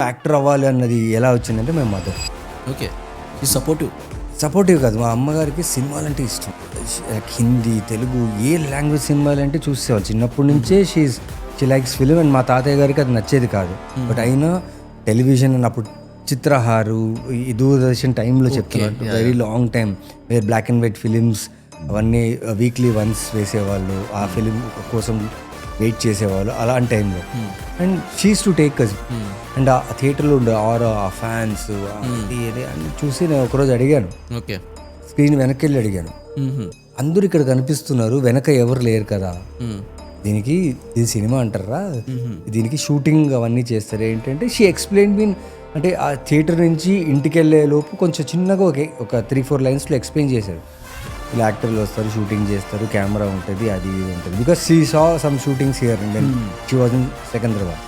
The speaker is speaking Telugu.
యాక్టర్ అవ్వాలి అన్నది ఎలా వచ్చిందంటే మేము మదర్. ఓకే. ఈ సపోర్టివ్ కాదు, మా అమ్మగారికి సినిమాలంటే ఇష్టం. హిందీ, తెలుగు ఏ లాంగ్వేజ్ సినిమాలంటే చూసేవాళ్ళు చిన్నప్పటి నుంచే. She likes film. అండ్ మా తాతయ్య గారికి అది నచ్చేది కాదు. బట్ అయినా టెలివిజన్ అప్పుడు చిత్రహారు, ఈ దూరదర్శన్ టైంలో చెప్తున్నారు, వెరీ లాంగ్ టైం, వేరే బ్లాక్ అండ్ వైట్ ఫిలిమ్స్ అవన్నీ వీక్లీ వన్స్ వేసేవాళ్ళు. ఆ ఫిలిం కోసం వెయిట్ చేసేవాళ్ళు అలాంటి టైంలో. And she's to take us. And ఆ థియేటర్లో ఉండే ఆ ఫ్యాన్స్ అని చూసి నేను ఒకరోజు అడిగాను, ఓకే, స్క్రీన్ వెనక్కి వెళ్ళి అడిగాను, అందరూ ఇక్కడ కనిపిస్తున్నారు, వెనక ఎవరు లేరు కదా, దీనికి ఇది సినిమా అంటారా, దీనికి షూటింగ్ అవన్నీ చేస్తారు ఏంటంటే షీ ఎక్స్ప్లెయిన్ మీన్. అంటే ఆ థియేటర్ నుంచి ఇంటికి వెళ్ళే లోపు కొంచెం చిన్నగా ఒక 3-4 లైన్స్లో ఎక్స్ప్లెయిన్ చేశారు. ఇలా యాక్టర్లు వస్తారు, షూటింగ్ చేస్తారు, కెమెరా ఉంటుంది, అది ఇది ఉంటుంది. Because she saw some shootings here and then she was in Secunderabad.